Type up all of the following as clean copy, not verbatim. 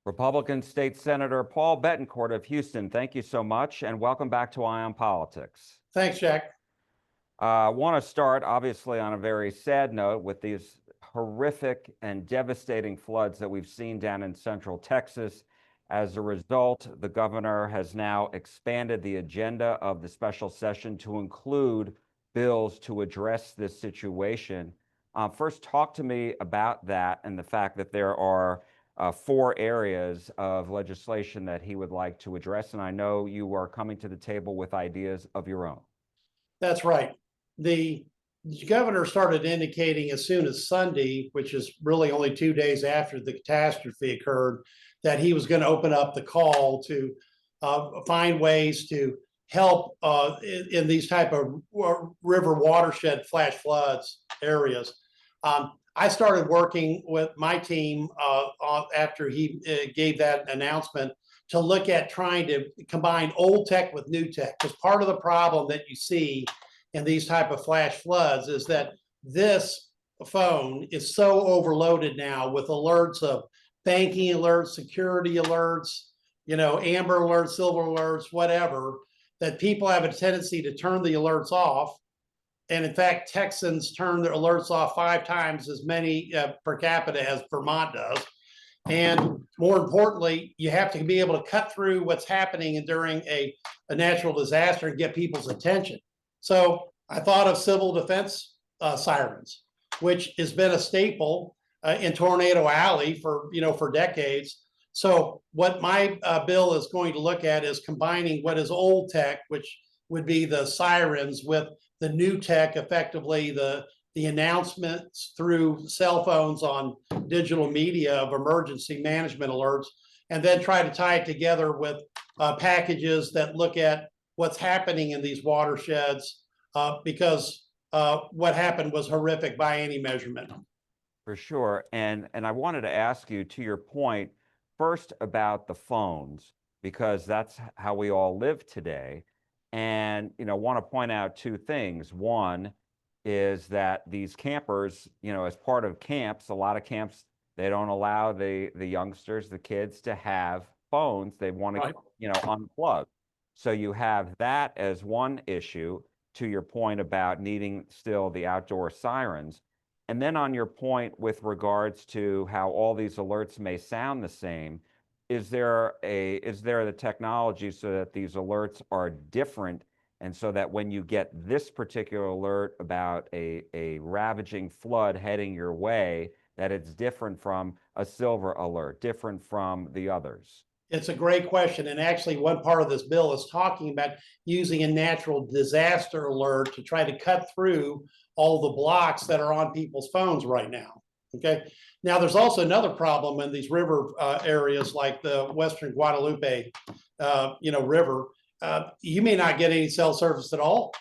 Republican State Senator Paul Bettencourt of Houston, thank you so much, and welcome back to Eye on Politics. Thanks, Jack. I want to start, obviously, on a very sad note with these horrific and devastating floods that we've seen down in central Texas. As a result, the governor has now expanded the agenda of the special session to include bills to address this situation. First, talk to me about that and the fact that there are 4 areas of legislation that he would like to address. And I know you are coming to the table with ideas of your own. That's right. The governor started indicating as soon as Sunday, which is really only 2 days after the catastrophe occurred, that he was going to open up the call to find ways to help in these type of river watershed flash floods areas. I started working with my team after he gave that announcement to look at trying to combine old tech with new tech. Because part of the problem that you see in these type of flash floods is that this phone is so overloaded now with alerts of banking alerts, security alerts, amber alerts, silver alerts, whatever, that people have a tendency to turn the alerts off. And in fact, Texans turn their alerts off 5 times as many per capita as Vermont does. And more importantly, you have to be able to cut through what's happening during a natural disaster and get people's attention. So I thought of civil defense sirens, which has been a staple in Tornado Alley for decades. So what my bill is going to look at is combining what is old tech, which would be the sirens, with the new tech, effectively the announcements through cell phones on digital media of emergency management alerts, and then try to tie it together with packages that look at what's happening in these watersheds, because what happened was horrific by any measurement. For sure. And I wanted to ask you, to your point, first about the phones, because that's how we all live today. And, want to point out 2 things. One is that these campers, as part of camps, a lot of camps, they don't allow the youngsters, the kids, to have phones. They want to, Right. Unplug. So you have that as one issue, to your point about needing still the outdoor sirens. And then on your point with regards to how all these alerts may sound the same, is there the technology so that these alerts are different, and so that when you get this particular alert about a ravaging flood heading your way, that it's different from a silver alert, different from the others? It's a great question. And actually, one part of this bill is talking about using a natural disaster alert to try to cut through all the blocks that are on people's phones right now. Okay. Now, there's also another problem in these river areas like the Western Guadalupe, River. You may not get any cell service at all.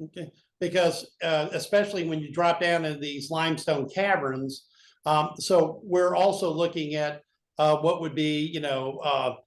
Okay. Because especially when you drop down in these limestone caverns. So we're also looking at what would be,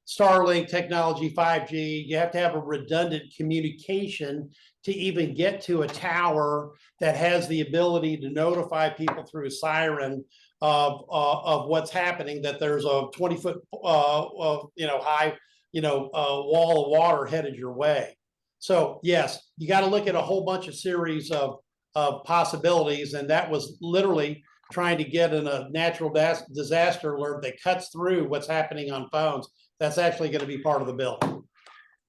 Starlink technology, 5G. You have to have a redundant communication to even get to a tower that has the ability to notify people through a siren of what's happening, that there's a 20-foot, high, wall of water headed your way. So yes, you got to look at a whole bunch of series of possibilities, and that was literally trying to get in a natural disaster alert that cuts through what's happening on phones. That's actually going to be part of the bill.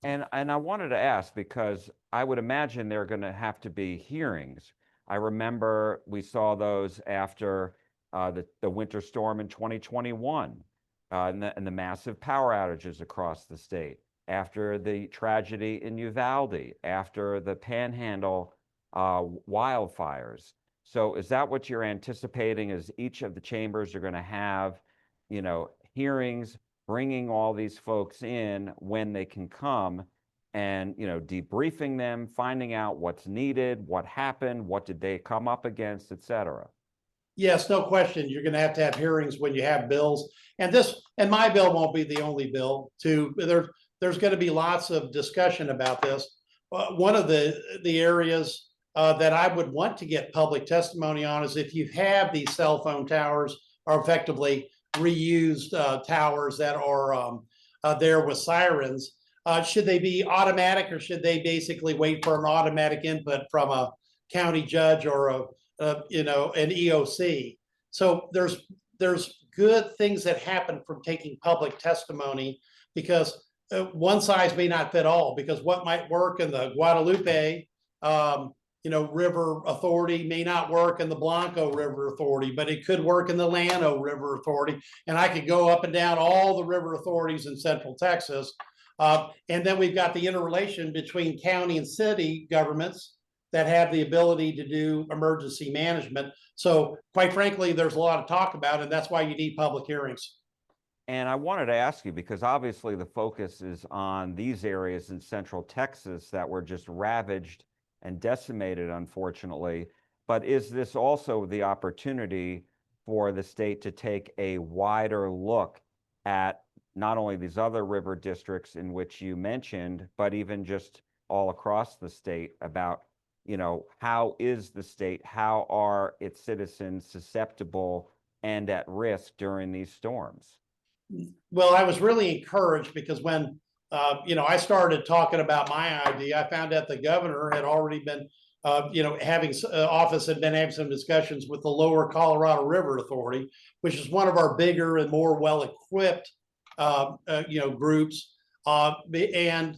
And I wanted to ask, because I would imagine there are going to have to be hearings. I remember we saw those after the winter storm in 2021, and the massive power outages across the state, after the tragedy in Uvalde, after the Panhandle wildfires. So is that what you're anticipating, is each of the chambers are going to have, hearings, bringing all these folks in when they can come, and, debriefing them, finding out what's needed, what happened, what did they come up against, et cetera? Yes, no question. You're going to have hearings when you have bills, and my bill won't be the only bill. There's going to be lots of discussion about this. One of the areas that I would want to get public testimony on is if you have these cell phone towers, or effectively reused towers that are there with sirens. Should they be automatic, or should they basically wait for an automatic input from a county judge or an EOC? So there's good things that happen from taking public testimony, because one size may not fit all, because what might work in the Guadalupe River Authority may not work in the Blanco River Authority, but it could work in the Llano River Authority. And I could go up and down all the river authorities in Central Texas. And then we've got the interrelation between county and city governments that have the ability to do emergency management. So quite frankly, there's a lot to talk about, and that's why you need public hearings. And I wanted to ask you, because obviously the focus is on these areas in Central Texas that were just ravaged and decimated, unfortunately. But is this also the opportunity for the state to take a wider look at not only these other river districts in which you mentioned, but even just all across the state about, how is the state, how are its citizens susceptible and at risk during these storms? Well, I was really encouraged, because when I started talking about my idea, I found out the governor had already been, having office had been having some discussions with the Lower Colorado River Authority, which is one of our bigger and more well-equipped, groups, and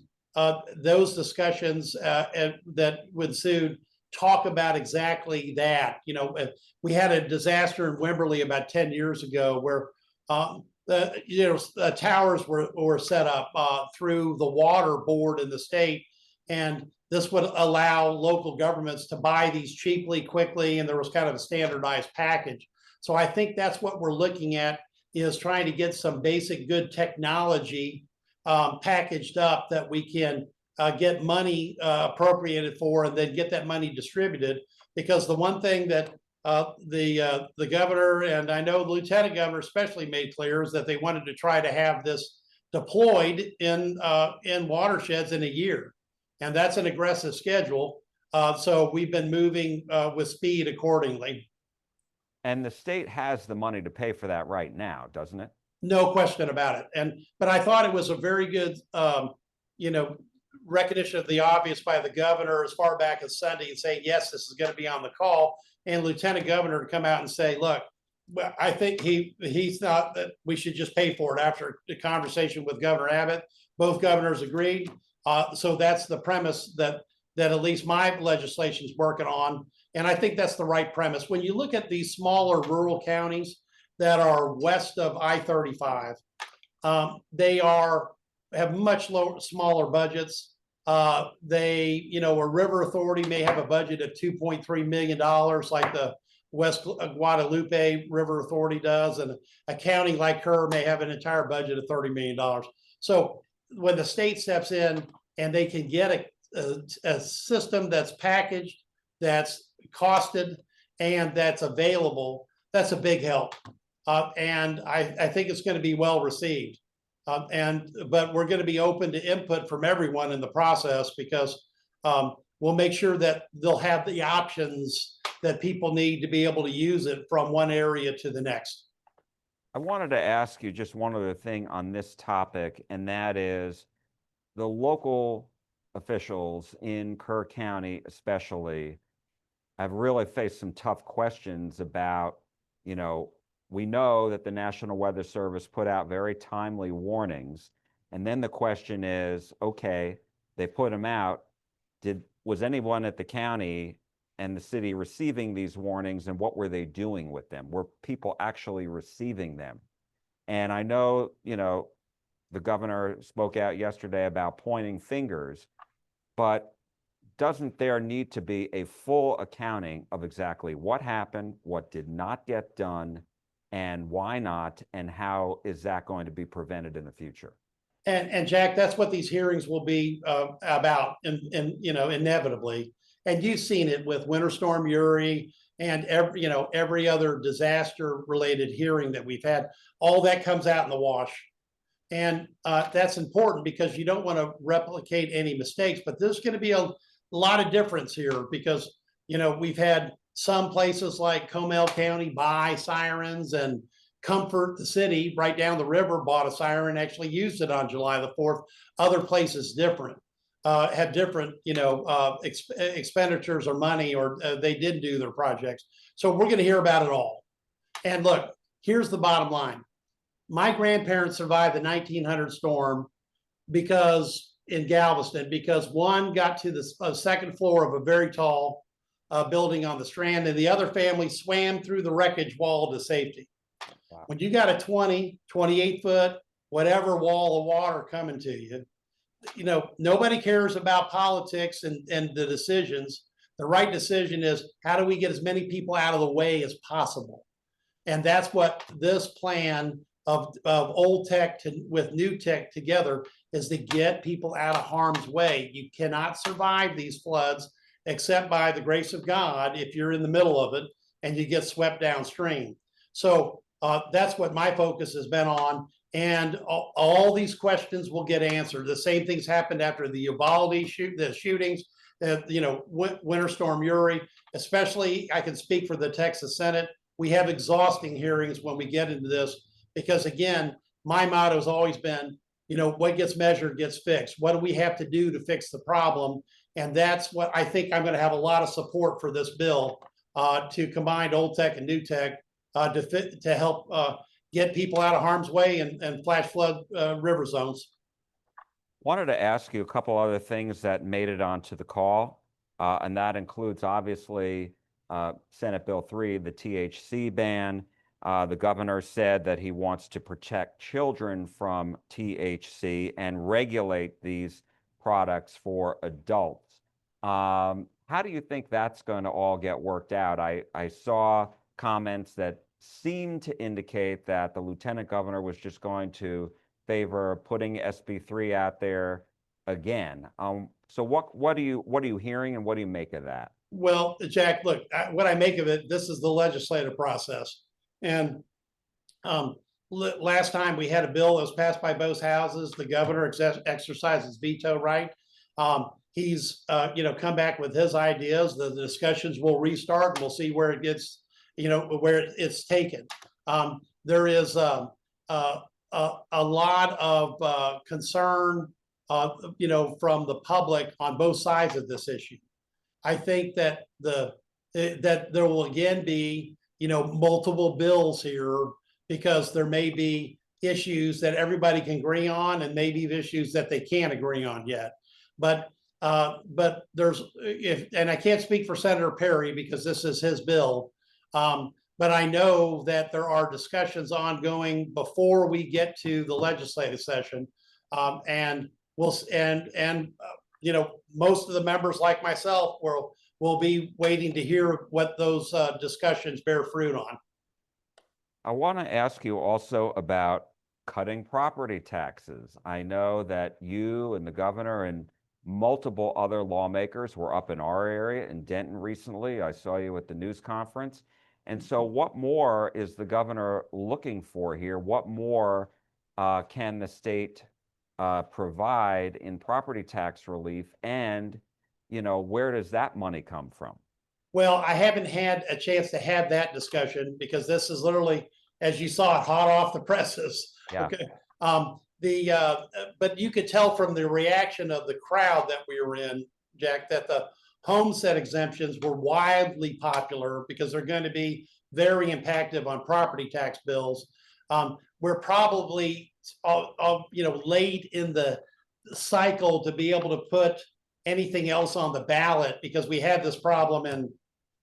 those discussions that ensued talk about exactly that. We had a disaster in Wimberley about 10 years ago where the towers were set up through the water board in the state, and this would allow local governments to buy these cheaply, quickly, and there was kind of a standardized package. So I think that's what we're looking at, is trying to get some basic good technology packaged up that we can get money appropriated for, and then get that money distributed. Because the one thing that the governor, and I know the lieutenant governor especially, made clear is that they wanted to try to have this deployed in watersheds in a year, and that's an aggressive schedule. So we've been moving with speed accordingly. And the state has the money to pay for that right now, doesn't it? No question about it. But I thought it was a very good, recognition of the obvious by the governor as far back as Sunday, and saying, yes, this is going to be on the call. And Lieutenant Governor to come out and say, look, I think he thought that we should just pay for it after the conversation with Governor Abbott. Both governors agreed. So that's the premise that at least my legislation is working on. And I think that's the right premise. When you look at these smaller rural counties that are west of I-35, they have much smaller budgets. A river authority may have a budget of $2.3 million, like the West Guadalupe River Authority does, and a county like her may have an entire budget of $30 million. So when the state steps in and they can get a system that's packaged, that's costed, and that's available, that's a big help. And I think it's going to be well received. But we're going to be open to input from everyone in the process, because we'll make sure that they'll have the options that people need to be able to use it from one area to the next. I wanted to ask you just one other thing on this topic, and that is the local officials in Kerr County especially have really faced some tough questions about, we know that the National Weather Service put out very timely warnings. And then the question is, okay, they put them out. Was anyone at the county and the city receiving these warnings, and what were they doing with them? Were people actually receiving them? And I know, the governor spoke out yesterday about pointing fingers, but doesn't there need to be a full accounting of exactly what happened, what did not get done, and why not, and how is that going to be prevented in the future? And Jack, that's what these hearings will be about, and inevitably. And you've seen it with Winter Storm Uri and every other disaster related hearing that we've had. All that comes out in the wash, and that's important, because you don't want to replicate any mistakes. But there's going to be a lot of difference here, because we've had some places like Comal County buy sirens, and Comfort, the city right down the river, bought a siren, actually used it on July the 4th. Other places different, have different, expenditures or money, or they didn't do their projects. So we're going to hear about it all. And look, here's the bottom line. My grandparents survived the 1900 storm in Galveston, because one got to the second floor of a very tall building on the Strand, and the other family swam through the wreckage wall to safety. Wow. When you got a 28 foot, whatever wall of water coming to you, nobody cares about politics and the decisions. The right decision is, how do we get as many people out of the way as possible? And that's what this plan of old tech with new tech together is, to get people out of harm's way. You cannot survive these floods except by the grace of God if you're in the middle of it and you get swept downstream. So that's what my focus has been on. And all these questions will get answered. The same things happened after the Uvalde shootings, Winter Storm Uri. Especially, I can speak for the Texas Senate. We have exhausting hearings when we get into this, because again, my motto has always been, what gets measured gets fixed. What do we have to do to fix the problem? And that's what I think. I'm going to have a lot of support for this bill to combine old tech and new tech to help get people out of harm's way and flash flood river zones. Wanted to ask you a couple other things that made it onto the call, and that includes obviously Senate Bill 3, the THC ban. The governor said that he wants to protect children from THC and regulate these products for adults. How do you think that's going to all get worked out? I saw comments that seemed to indicate that the lieutenant governor was just going to favor putting SB3 out there again. So what are you hearing, and what do you make of that? Well, Jack, look, what I make of it, this is the legislative process. And last time we had a bill that was passed by both houses. The governor exercises veto right. He's come back with his ideas. The discussions will restart, and we'll see where it gets, where it's taken. There is a lot of concern, from the public on both sides of this issue. I think that that there will again be, multiple bills here, because there may be issues that everybody can agree on, and maybe issues that they can't agree on yet. But there's, and I can't speak for Senator Perry because this is his bill. But I know that there are discussions ongoing before we get to the legislative session, and most of the members, like myself, will be waiting to hear what those discussions bear fruit on. I want to ask you also about cutting property taxes. I know that you and the governor and multiple other lawmakers were up in our area in Denton recently. I saw you at the news conference. And so what more is the governor looking for here? What more can the state provide in property tax relief? And, where does that money come from? Well, I haven't had a chance to have that discussion, because this is literally, as you saw, hot off the presses. Yeah. Okay. But you could tell from the reaction of the crowd that we were in, Jack, that the homestead exemptions were wildly popular, because they're going to be very impactful on property tax bills. We're probably, late in the cycle to be able to put anything else on the ballot, because we had this problem in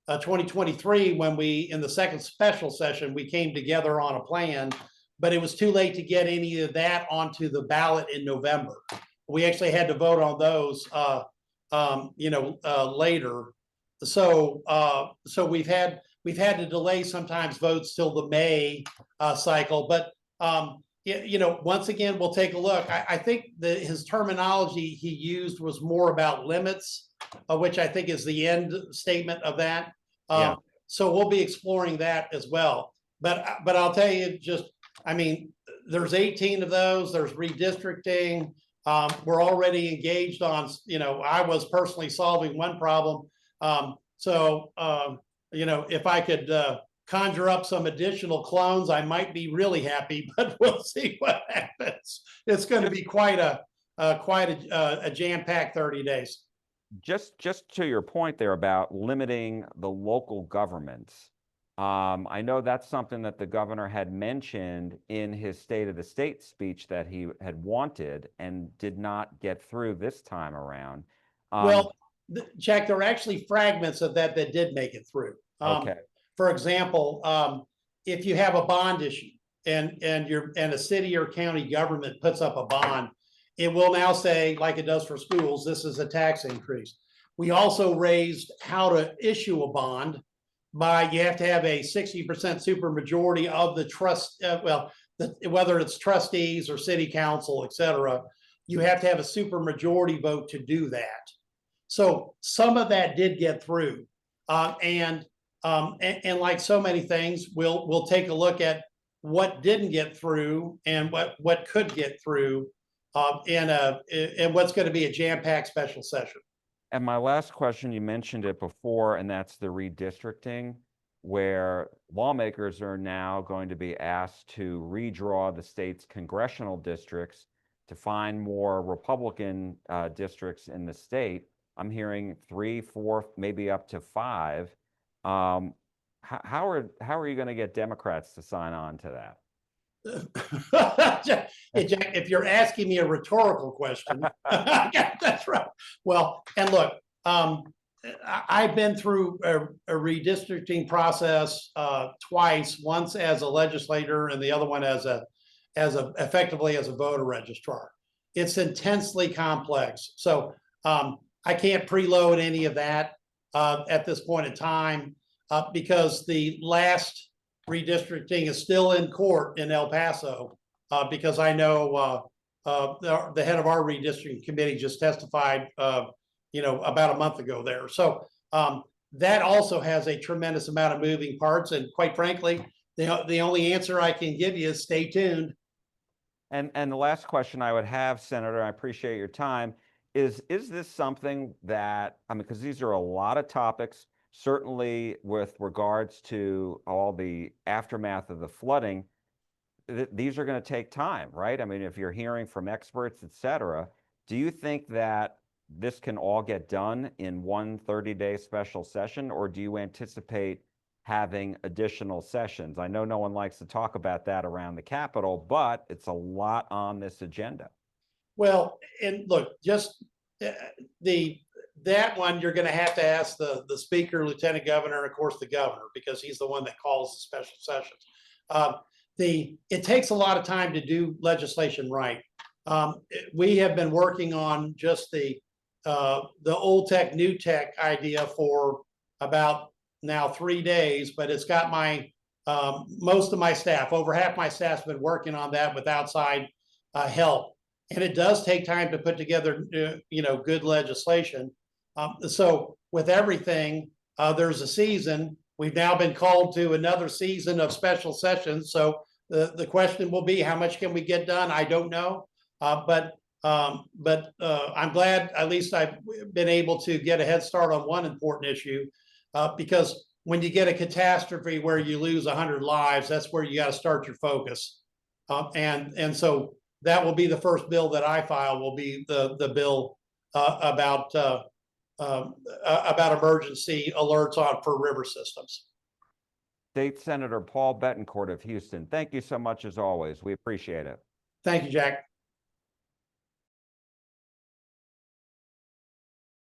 2023 when in the second special session, we came together on a plan, but it was too late to get any of that onto the ballot in November. We actually had to vote on those, later. So we've had to delay sometimes votes till the May cycle. But once again, we'll take a look. I think that his terminology he used was more about limits, which I think is the end statement of that. Yeah. So we'll be exploring that as well. But I'll tell you, there's 18 of those. There's redistricting. We're already engaged on, I was personally solving one problem. If I could conjure up some additional clones, I might be really happy, but we'll see what happens. It's going to be quite a jam-packed 30 days. Just to your point there about limiting the local governments, I know that's something that the governor had mentioned in his State of the State speech that he had wanted and did not get through this time around. Well, Jack, there are actually fragments of that did make it through. Okay. For example, if you have a bond issue and a city or county government puts up a bond, it will now say, like it does for schools, this is a tax increase. We also raised how to issue a bond by you have to have a 60% supermajority of the trust, whether it's trustees or city council, et cetera, you have to have a supermajority vote to do that. So some of that did get through. And like so many things, we'll take a look at what didn't get through and what could get through and what's going to be a jam-packed special session. And my last question, you mentioned it before, and that's the redistricting, where lawmakers are now going to be asked to redraw the state's congressional districts to find more Republican districts in the state. I'm hearing 3, 4, maybe up to 5. How are you going to get Democrats to sign on to that? Hey, Jack, if you're asking me a rhetorical question, that's right. Well, and look, I've been through a redistricting process twice, once as a legislator and the other one effectively as a voter registrar. It's intensely complex. So I can't preload any of that at this point in time because the last redistricting is still in court in El Paso because I know the head of our redistricting committee just testified, about a month ago there. So that also has a tremendous amount of moving parts. And quite frankly, the only answer I can give you is stay tuned. And the last question I would have, Senator, I appreciate your time, is this something that, because these are a lot of topics, certainly with regards to all the aftermath of the flooding, these are going to take time, right? I mean, if you're hearing from experts, et cetera, do you think that this can all get done in one 30-day special session, or do you anticipate having additional sessions? I know no one likes to talk about that around the Capitol, but it's a lot on this agenda. Well, and look, just that one, you're going to have to ask the speaker, lieutenant governor, and of course the governor, because he's the one that calls the special sessions. It takes a lot of time to do legislation right. We have been working on just the old tech, new tech idea for about now 3 days, but it's got most of my staff, over half my staff's been working on that with outside help. And it does take time to put together, good legislation. So with everything, there's a season. We've now been called to another season of special sessions. So the question will be, how much can we get done? I don't know. But I'm glad at least I've been able to get a head start on one important issue because when you get a catastrophe where you lose 100 lives, that's where you got to start your focus. And so that will be the first bill that I file, will be the bill about emergency alerts for river systems. State Senator Paul Bettencourt of Houston, thank you so much as always. We appreciate it. Thank you, Jack.